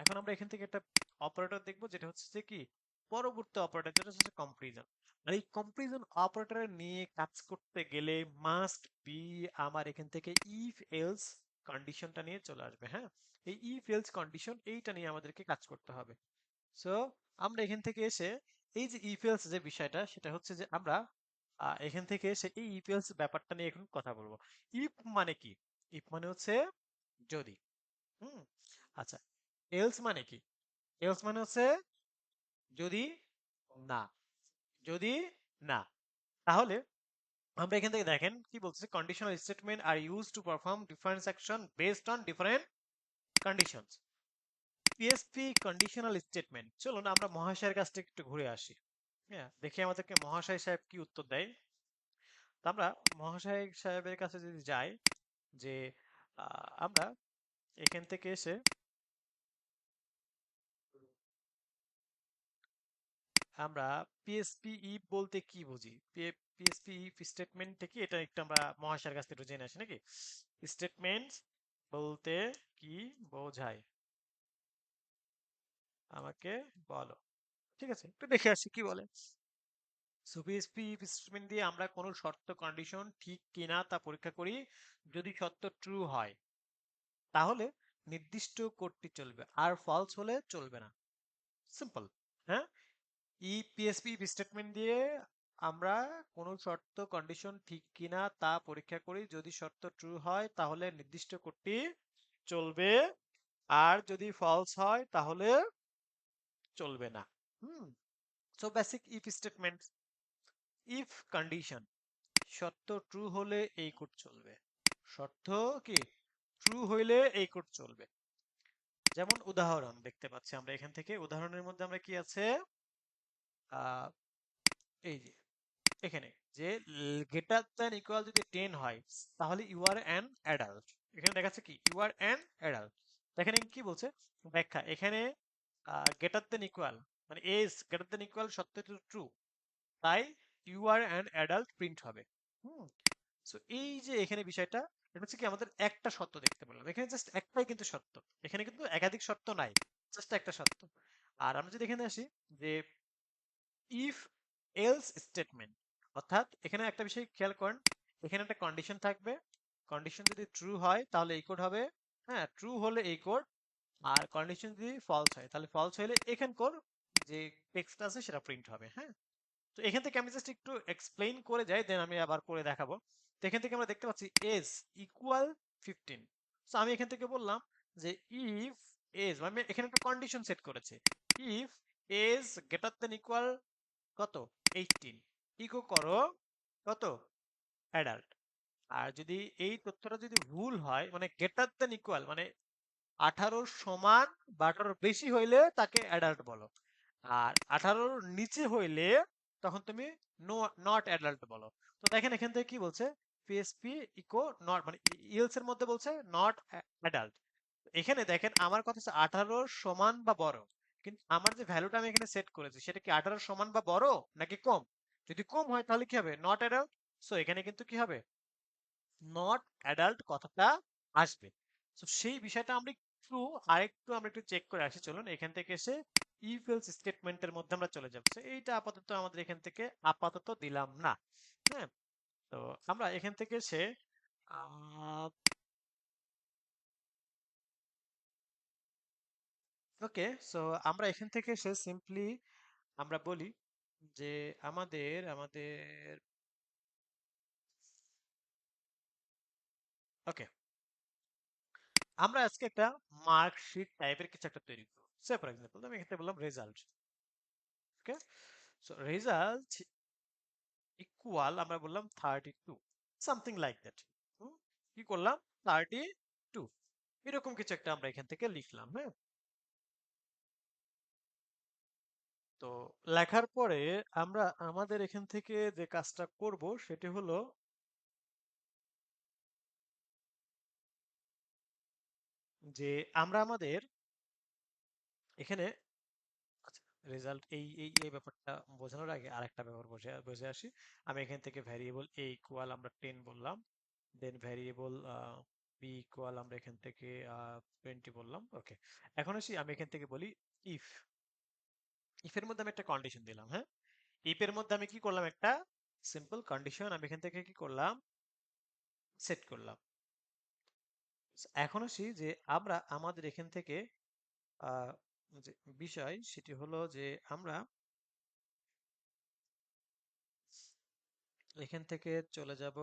এখন আমরা এখান থেকে একটা অপারেটর দেখবো যেটা হচ্ছে যে কি পরবর্তী অপারেটর, যেটা হচ্ছে কম্পারিজন। আর এই কম্পারিজন অপারেটর নিয়ে কাজ করতে গেলে মাস্ট বি আমার এখান থেকে ইফ এলস কন্ডিশনটা নিয়ে চলে আসবে, হ্যাঁ, এই ইফ এলস কন্ডিশন এইটা নিয়ে আমাদেরকে কাজ করতে হবে। সো আমরা এখান থেকে এসে এই যে ইফ এলস যে বিষয়টা সেটা হচ্ছে যে আমরা এখান থেকে এসে এই ইফ এলস ব্যাপারটা নিয়ে এখন কথা বলবো। ইফ মানে কি, ইফ মানে হচ্ছে যদি, হুম, আচ্ছা, এলস মানে কি, এলস মানে হচ্ছে যদি না, যদি না, তাহলে আমরা এখান থেকে দেখেন কি বলছে, conditional statement are use to perform different action based on different conditions. PSP conditional statement, চলুন আমরা মহাশয়ের কাছ থেকে একটু ঘুরে আসি, হ্যাঁ দেখি আমাদেরকে মহাশয় সাহেব কি উত্তর দেয়। তো আমরা মহাশয় সাহেবের কাছে যদি যাই, যে আমরা এখান থেকে এসে আমরা পিএসপি ইফ বলতে কি বুঝি, পিএসপি ইফ স্টেটমেন্ট থেকে এটা একটু আমরা মহাশয়ের কাছ থেকে একটু জেনে আসি নাকি, স্টেটমেন্ট বলতে কি বোঝায় আমাকে বলো। ঠিক আছে, একটু দেখে আসি কি বলে। সো পিএসপি ইফ স্টেটমেন্ট দিয়ে আমরা কোনো শর্ত কন্ডিশন ঠিক কিনা তা পরীক্ষা করি, যদি সত্য ট্রু হয় তাহলে নির্দিষ্ট কোডটি চলবে, আর ফলস হলে চলবে না, সিম্পল। হ্যাঁ, পিএসপি স্টেটমেন্ট দিয়ে আমরা কোনো শর্ত কন্ডিশন ঠিক কিনা তা পরীক্ষা করি, যদি শর্ত ট্রু হয় তাহলে নির্দিষ্ট কোডটি চলবে, আর যদি ফলস হয় তাহলে চলবে না। Hmm, so basic if statement, if condition, শর্ত ট্রু হলে এই কোড চলবে, শর্ত কি ট্রু হইলে এই কোড চলবে। যেমন উদাহরণ দেখতে পাচ্ছি আমরা এখান থেকে, উদাহরণের মধ্যে আমরা কি আছে, আহ এই যে এখানে যে গ্রেটার দ্যান ইকুয়াল যদি 10 হয় তাহলে ইউ আর অ্যান অ্যাডাল্ট, এখানে দেখাচ্ছে কি ইউ আর অ্যান অ্যাডাল্ট। এখানে কি বলছে ব্যাখ্যা, এখানে গ্রেটার দ্যান ইকুয়াল মানে এজ গ্রেটার দ্যান ইকুয়াল সত্য ট্রু, তাই you are an adult print হবে। হুম, সো এই যে এখানে বিষয়টা, এটা হচ্ছে কি আমাদের একটা সত্য দেখতে পেলাম, এখানে জাস্ট একটাই কিন্তু সত্য, এখানে কিন্তু একাধিক সত্য নাই, জাস্ট একটা সত্য। আর আমরা যদি এখানে আসি যে ইফ এলস স্টেটমেন্ট, অর্থাৎ এখানে একটা বিষয় খেয়াল করেন, এখানে একটা কন্ডিশন থাকবে, কন্ডিশন যদি ট্রু হয় তাহলে এই কোড হবে, হ্যাঁ ট্রু হলে এই কোড, আর কন্ডিশন যদি ফলস হয় তাহলে ফলস হলে এখানকার যে টেক্সট আছে সেটা প্রিন্ট হবে, হ্যাঁ। তো এখান থেকে আমি জাস্ট একটু এক্সপ্লেইন করে যাই, দেন আমি আবার করে দেখাবো। তো এখান থেকে আমরা দেখতে পাচ্ছি এজ ইকুয়াল 15। সো আমি এখান থেকে বললাম যে ইফ এজ, আমি এখানে একটা কন্ডিশন সেট করেছি, if age greater then equal কত 18, ইকো করো কত অ্যাডাল্ট। আর যদি এই তথ্যটা যদি ভুল হয়, মানে গ্রেটার দেন ইকুয়াল মানে 18 সমান বা 18 বেশি হইলে তাকে অ্যাডাল্ট বলো, আর 18 নিচে হইলে তখন তুমি নো, নট অ্যাডাল্ট বলো। তো দেখেন এখান থেকে কি বলছে, পিএসপি ইকো নট, মানে ইএলস এর মধ্যে বলছে নট অ্যাডাল্ট। এখানে দেখেন আমার কথা হচ্ছে 18 সমান বা বড়, কিন্তু আমার যে ভ্যালুটা আমি এখানে সেট করেছি সেটা কি 18 সমান বা বড় নাকি কম? যদি কম হয় তাহলে কি হবে, নট অ্যাডাল্ট। সো এখানে কিন্তু কি হবে, নট অ্যাডাল্ট কথাটা আসবে। তো সেই বিষয়টা আমরা একটু চেক করে আসি, চলুন এখান থেকে এসে ইফ এলস স্টেটমেন্টের মধ্যে আমরা চলে যাব। So, এইটা আপাতত আমাদের এখান থেকে আপাতত দিলাম না, হ্যাঁ। তো আমরা এখান থেকে এসে ওকে, সো আমরা এখান থেকে এসে সিম্পলি আমরা বলি যে আমাদের ওকে, আমরা আজকে একটা মার্কশিট টাইপের কিছু একটা তৈরি করব। সে ফর এক্সাম্পল আমি এখানে বললাম রেজাল্ট, ওকে। সো রেজাল্ট ইকুয়াল আমরা বললাম 32, সামথিং লাইক দ্যাট। কি করলাম, 32 এরকম কিছু একটা আমরা এখান থেকে লিখলাম, হ্যাঁ। তো লেখার পরে আমরা আমাদের এখান থেকে যে কাজটা করব সেটি হলো যে আমরা আমাদের এখানে, আচ্ছা, রেজাল্ট এই ব্যাপারটা বোঝানোর আগে আরেকটা ব্যাপার বুঝে বুঝে আসি। আমি এখান থেকে ভ্যারিয়েবল এ ইকুয়াল আমরা 10 বললাম, দেন ভ্যারিয়েবল বি ইকুয়াল আমরা এখান থেকে 20 বললাম, ওকে। এখন আসি আমি এখান থেকে বলি ইফ, ইফের মধ্যে আমি একটা কন্ডিশন দিলাম, হ্যাঁ। ইফের মধ্যে আমি কি করলাম, একটা সিম্পল কন্ডিশন আমি এখান থেকে কি করলাম, সেট করলাম। এখন আসি যে আমরা আমাদের এখান থেকে আহ, যে বিষয় সেটি হলো যে আমরা এখান থেকে চলে যাব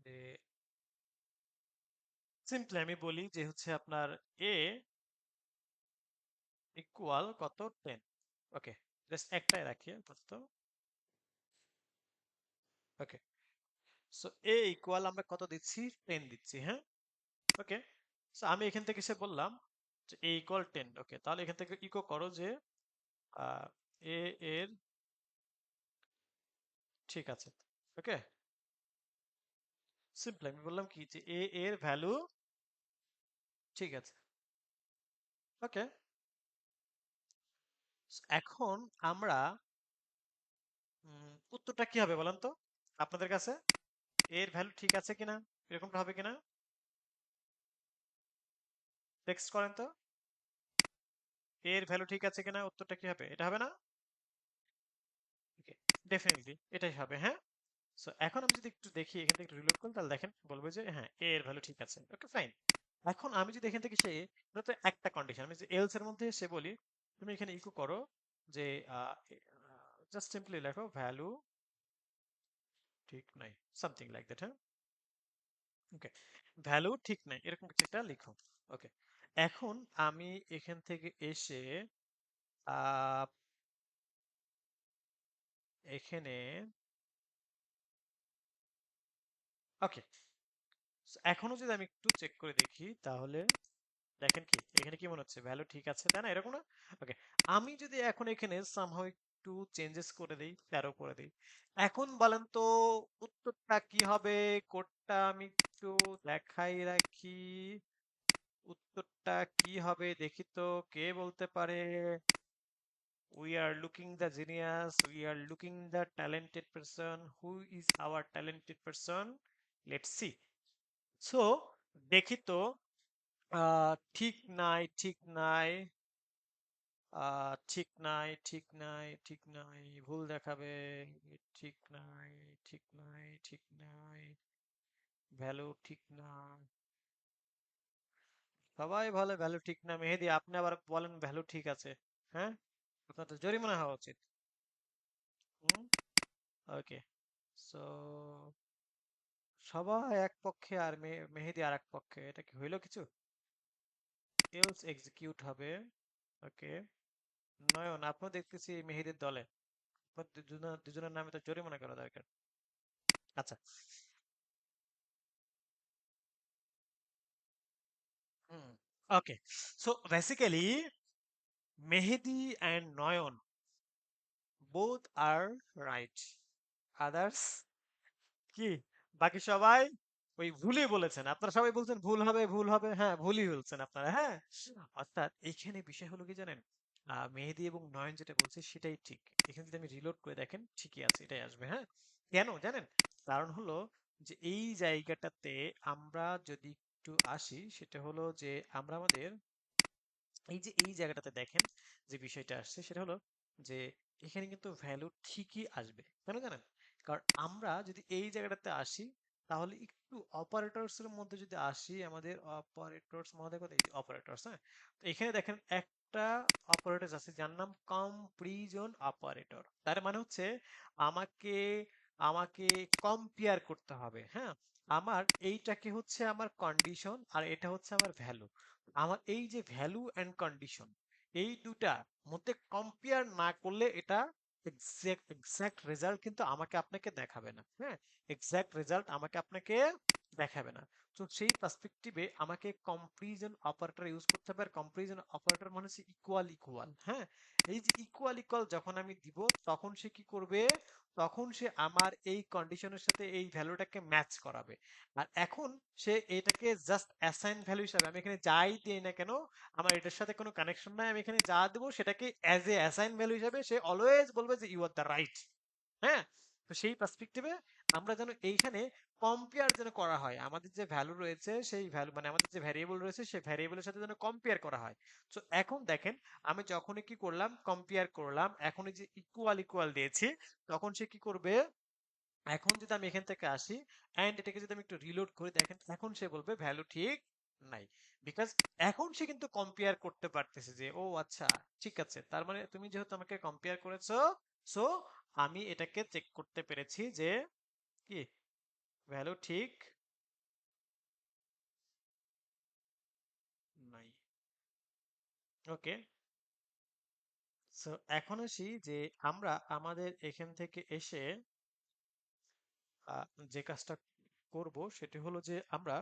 যে সিম্পলি আমি বলি যে হচ্ছে আপনার এ ইকুয়াল কত 10, ওকে। জাস্ট একটাই রাখি আপাতত, ওকে। সো এ ইকুয়াল আমরা কত দিচ্ছি, 10 দিচ্ছি, হ্যাঁ, ওকে। সো আমি এখান থেকে এসে বললাম যে এ ইকুয়াল 10, ওকে। তাহলে এখান থেকে ইকো করো যে আহ, এ এর ঠিক আছে, ওকে। সিম্পলি আমি বললাম কি যে এ এর ভ্যালু ঠিক আছে, ওকে। এখন আমরা উত্তরটা কি হবে বলেন তো আপনাদের কাছে, এর ভ্যালু ঠিক আছে কিনা, এরকমটা হবে কিনা, টেক্সট করেন তো, এর ভ্যালু ঠিক আছে কিনা, উত্তরটা কি হবে, এটা হবে না, ওকে। ডেফিনেটলি এটাই হবে, হ্যাঁ। সো এখন আমি যদি একটু দেখি এখান থেকে রিলোড করি তাহলে দেখেন বলবো যে হ্যাঁ এর ভ্যালু ঠিক আছে, ওকে ফাইন। এখন আমি যদি এখান থেকে সে, এটা তো একটা কন্ডিশন, আমি যে এলস এর মধ্যে সে বলি তুমি এখানে ইকো করো যে জাস্ট সিম্পলি লেখো ভ্যালু ঠিক নাই, সামথিং লাইক দ্যাট, হ্যাঁ, ওকে। ভ্যালু ঠিক নাই এরকম কিছু একটা লিখো, ওকে। এখন আমি এখান থেকে এসে আহ, এখানে ওকে, এখনো যদি আমি একটু চেক করে দেখি তাহলে দেখেন কি এখানে কি মনে হচ্ছে ভ্যালু ঠিক আছে, তাই না? এরকম না? ওকে, আমি যদি এখন এখানে সামহাউ একটু চেঞ্জেস করে দেই, 13 করে দেই, এখন বলেন তো উত্তরটা কি হবে? কোডটা আমি একটু দেখাই রাখি। উত্তরটা কি হবে দেখি তো, কে বলতে পারে? We are looking the genius, we are looking the talented person. Who is our talented person? Let's see. So, দেখি তো, ঠিক নাই, ঠিক নাই, ঠিক নাই, ঠিক নাই, ঠিক নাই, ভুল দেখাবে, ঠিক নাই, ঠিক নাই, ঠিক নাই, ভ্যালু ঠিক না। সবাই বলে ভ্যালু ঠিক না। মেহেদি, আপনি আবার বলেন ভ্যালু ঠিক আছে। হ্যাঁ, আপনার তো জরিমানা হওয়া উচিত। হুম, ওকে। সো সবাই এক পক্ষে আর মেহেদি আর এক পক্ষে, এটা কি হইলো কিছু? এলস এক্সিকিউট হবে। ওকে, নয়ন, আপনিও দেখতেছি মেহেদির দলে। আপনার দুজনের নামে তো জরিমানা করা দরকার। আচ্ছা। Hmm, okay. So basically Mehedi and Nayan both are right, others কি, বাকি সবাই ওই ভুলই বলেছেন। আপনারা সবাই বলছেন ভুল হবে, ভুল হবে, হ্যাঁ ভুলই বলছেন আপনারা, হ্যাঁ। অর্থাৎ এইখানে বিষয় হলো কি জানেন, মেহেদী এবং নয়ন যেটা বলছে সেটাই ঠিক। এখানে যদি আমি রিলোড করে দেখেন ঠিকই আছে, এটাই আসবে, হ্যাঁ। কেন জানেন? কারণ হলো যে এই জায়গাটাতে আমরা যদি একটু আসি, সেটা হলো যে আমরা আমাদের এই যে এই জায়গাটাতে দেখেন যে বিষয়টা আসছে সেটা হলো যে এখানে কিন্তু ভ্যালু ঠিকই আসবে। কেন জানেন? কারণ আমরা যদি এই জায়গাটাতে আসি, তাহলে একটু অপারেটরস এর মধ্যে যদি আসি, আমাদের অপারেটরস মধ্যে কথা, এই যে অপারেটরস, হ্যাঁ। তো এখানে দেখেন একটা অপারেটর আছে যার নাম কম্প্রিজন অপারেটর। তার মানে হচ্ছে আমাকে আমাকে কম্পেয়ার করতে হবে, হ্যাঁ। আমার এইটাকে হচ্ছে আমার কন্ডিশন আর এটা হচ্ছে আমার ভ্যালু। আমার এই যে ভ্যালু এন্ড কন্ডিশন, এই দুটা মধ্যে কম্পেয়ার না করলে এটা এক্সাক্ট রেজাল্ট কিন্তু আমাকে আপনাকে দেখাবে না, হ্যাঁ। এক্সাক্ট রেজাল্ট আমাকে আপনাকে দেখাবে না। তো সেই পার্সপেক্টিভে আমাকে কম্পারিজন অপারেটর ইউজ করতে হবে। আর কম্পারিজন অপারেটর মানে হচ্ছে ইকুয়াল ইকুয়াল, হ্যাঁ। এই যে ইকুয়াল ইকুয়াল যখন আমি দিব, তখন সে কি করবে? তখন সে আমার এই কন্ডিশনের সাথে এই ভ্যালুটাকে ম্যাচ করাবে। আর এখন সে এটাকে জাস্ট অ্যাসাইন ভ্যালু হিসাবে, আমি এখানে যাই দিই না কেন, আমার এটার সাথে কোনো কানেকশন নাই, আমি এখানে যা দেবো সেটাকে অ্যাজ এ অ্যাসাইন ভ্যালু হিসাবে সে অলওয়েজ বলবে যে ইউ আর দ্য রাইট, হ্যাঁ। তো সেই পার্সপেক্টিভে আমরা যেন এইখানে কম্পেয়ার যেন করা হয়, আমাদের যে ভ্যালু রয়েছে সেই ভ্যালু মানে আমাদের যে ভ্যারিয়েবল রয়েছে সেই ভ্যারিয়েবলের সাথে যেন কম্পেয়ার করা হয়। তো এখন দেখেন, আমি যখনই কি করলাম, কম্পেয়ার করলাম, এখন এই যে ইকুয়াল ইকুয়াল দিয়েছি, তখন সে কি করবে? এখন যদি আমি এখান থেকে আসি এন্ড এটাকে যদি আমি একটু রিলোড করি, দেখেন এখন সে বলবে ভ্যালু ঠিক নাই। বিকজ এখন সে কিন্তু কম্পেয়ার করতে পারতেছে যে ও আচ্ছা, ঠিক আছে, তার মানে তুমি যেহেতু আমাকে কম্পেয়ার করেছো, সো আমি এটাকে চেক করতে পেরেছি যে কি ভ্যালু ঠিক নাই। ওকে, সো এখন আসি যে আমরা আমাদের এখান থেকে এসে যে কাজটা করব সেটি হলো যে আমরা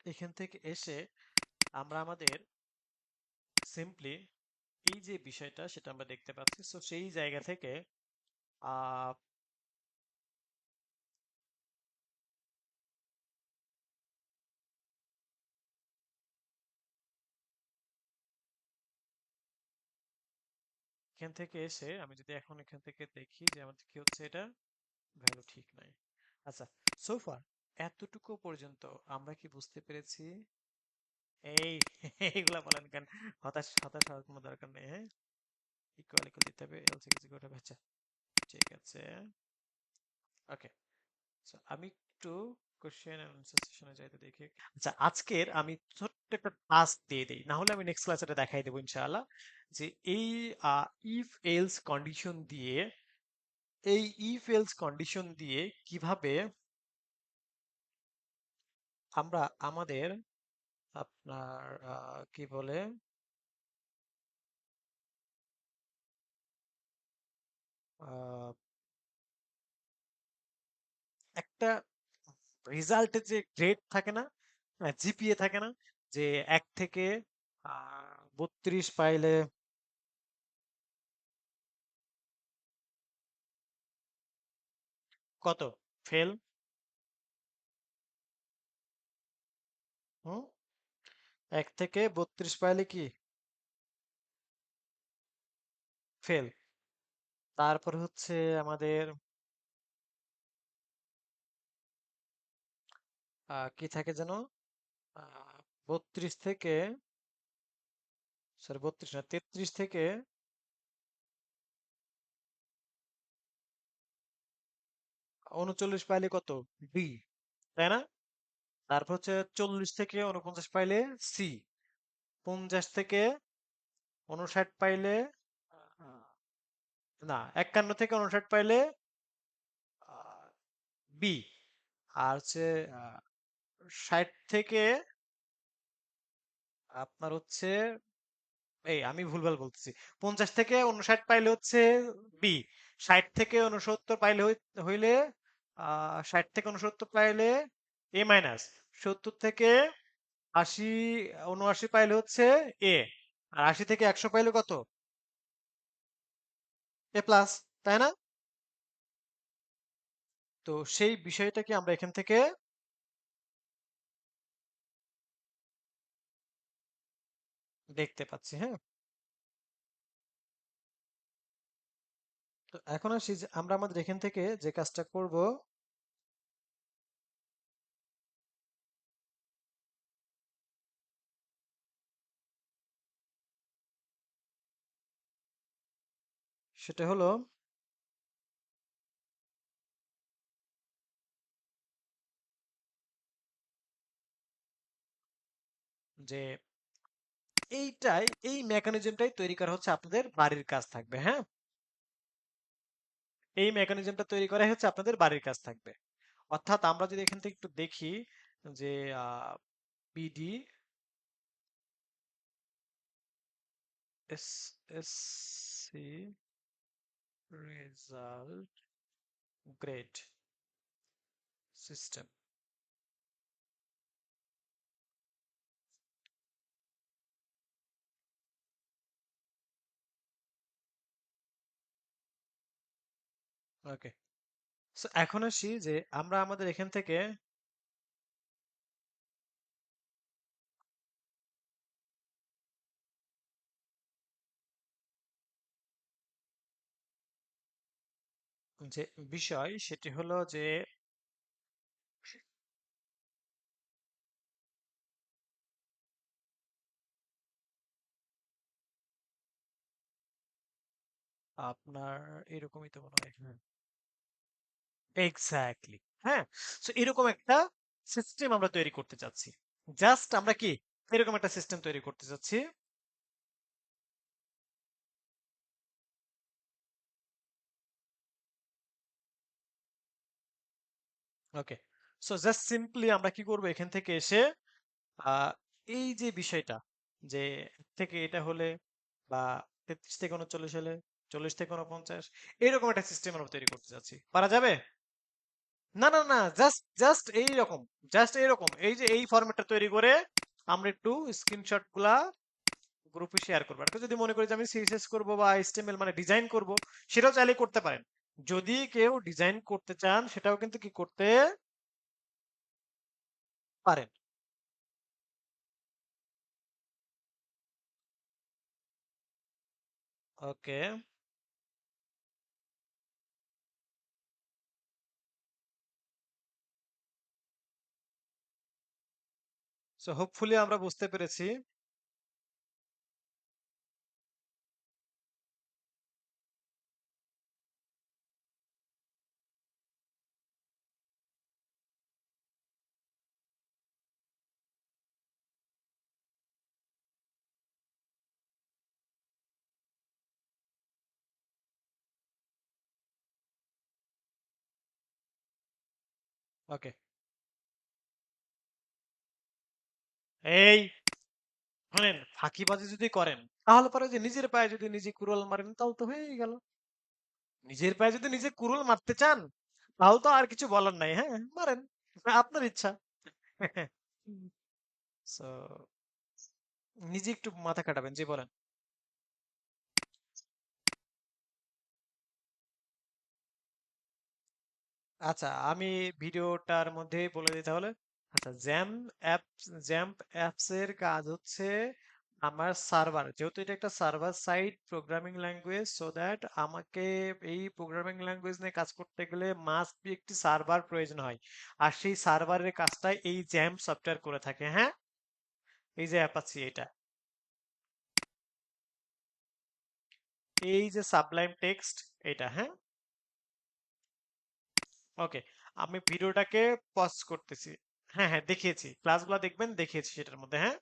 এখান থেকে এসে আমরা আমাদের সিম্পলি এই যে বিষয়টা সেটা আমরা দেখতে পাচ্ছি। সো সেই জায়গা থেকে আহ এখান থেকে এসে আমি যদি এখন এখান থেকে দেখি যে আমাদের কি হচ্ছে, এটা ভ্যালু ঠিক নাই। আচ্ছা, সো ফার এতটুকু পর্যন্ত আমরা কি বুঝতে পেরেছি? এই এইগুলা বলেন কেন? হতাশ হতাশ হওয়ার কোনো দরকার নেই, হ্যাঁ। ইকুয়াল ইকুয়াল দিতে হবে, এলস এক্সিকিউট হবে। আচ্ছা, ঠিক আছে, ওকে। আচ্ছা, আমি একটু কোশ্চেন এন্ড আনসার সেশনে যাইতে দেখি। আচ্ছা, আজকের আমি ছোট্ট একটা টাস্ক দিয়ে দেই, না হলে আমি নেক্সট ক্লাসে এটা দেখাই দেবো ইনশাআল্লাহ। যে এই ইফ এলস কন্ডিশন দিয়ে, এই ইফ এলস কন্ডিশন দিয়ে কিভাবে আমরা আমাদের আপনার কি বলে আহ, একটা রেজাল্টে যে গ্রেড থাকে না, জিপিএ থাকে না, যে 1 থেকে 32 পাইলে কত ফেল? হুম, 1 থেকে 32 পাইলে কি ফেল? তারপর হচ্ছে আমাদের কি থাকে যেন, 32 থেকে, সরি 32 না, 33 থেকে 39 পাইলে কত? বি, তাই না? তারপর হচ্ছে 40 থেকে 49 পাইলে সি, 50 থেকে 59 পাইলে না, 51 থেকে 59 পাইলে বি, আর হচ্ছে 60 থেকে আপনার হচ্ছে, এই আমি ভুলভাল বলতেছি, 50 থেকে 59 পাইলে হচ্ছে বি, 60 থেকে 69 পাইলে হইলে 60 থেকে 69 পাইলে এ মাইনাস, 70 থেকে 80 79 পাইলে হচ্ছে এ, আর 80 থেকে 100 পাইলে কত? এ প্লাস, তাই না? তো সেই বিষয়টাকে আমরা এখান থেকে দেখতে পাচ্ছি, হ্যাঁ। তো এখন আসি যে আমরা আমাদের এখান থেকে যে কাজটা করব, সেটা হলো যে এই মেকানিজমটাই তৈরি করা হচ্ছে আপনাদের বাড়ির কাজ থাকবে, হ্যাঁ। এই মেকানিজমটা তৈরি করাই হচ্ছে আপনাদের বাড়ির কাজ থাকবে। অর্থাৎ আমরা যদি এখান থেকে একটু দেখি যে PD S S C result grade system, okay. So এখন আসি যে আমরা আমাদের এখান থেকে যে বিষয় সেটি হলো যে আপনার এরকমই তো মনে হয়, হ্যাঁ। এক্স্যাক্টলি, হ্যাঁ। সো এরকম একটা সিস্টেম আমরা তৈরি করতে চাচ্ছি। জাস্ট আমরা কি এরকম একটা সিস্টেম তৈরি করতে চাচ্ছি। ওকে। সো জাস্ট সিম্পলি আমরা কি করব, এখান থেকে এসে আহ, এই যে বিষয়টা, যে এক থেকে এটা হলে বা 33 থেকে 39 হলে, 40 থেকে 49, এরকম একটা সিস্টেম আমরা তৈরি করতে চাচ্ছি। পারা যাবে? না না না, জাস্ট জাস্ট এইরকম, জাস্ট এইরকম, এই যে এই ফরম্যাটটা তৈরি করে আমরা একটু স্ক্রিনশট গুলা গ্রুপে শেয়ার করবো। আর কেউ যদি মনে করে যে আমি সিএসএস করবো বা এইচটিএমএল মানে ডিজাইন করব, সেটাও চাইলে করতে পারেন। যদি কেউ ডিজাইন করতে চান সেটাও কিন্তু কি করতে পারেন। ওকে। সো হোপফুলি আমরা বুঝতে পেরেছি। ওকে। এই শোনেন, ফাঁকিবাজি যদি করেন তাহলে পরে যে নিজের পায়ে যদি নিজে কুড়াল মারেন তাহলে তো হয়েই গেল। নিজের পায়ে যদি নিজে কুড়ুল মারতে চান তাহলে তো আর কিছু বলার নাই, হ্যাঁ মারেন, আপনার ইচ্ছা। সো নিজে একটু মাথা খাটাবেন, জি বলেন। আচ্ছা, আমি ভিডিওটার মধ্যেই বলে দিই তাহলে। আচ্ছা, জ্যাম্প অ্যাপস এর কাজ হচ্ছে আমার সার্ভার, যেহেতু এটা একটা server side programming language, so that আমাকে এই প্রোগ্রামিং ল্যাঙ্গুয়েজ নিয়ে কাজ করতে গেলে মাস্ট বি একটি সার্ভার প্রয়োজন হয়। আর সেই সার্ভারের কাজটাই এই জ্যাম্প সফটওয়্যার করে থাকে, হ্যাঁ। এই যে অ্যাপাচি, এটা এই যে সাবলাইম টেক্সট, এটা, হ্যাঁ। ওকে, আমি ভিডিওটাকে পজ করতেছি। হ্যাঁ হ্যাঁ, দেখিয়েছি, ক্লাসগুলো দেখবেন, দেখিয়েছি সেটার মধ্যে, হ্যাঁ।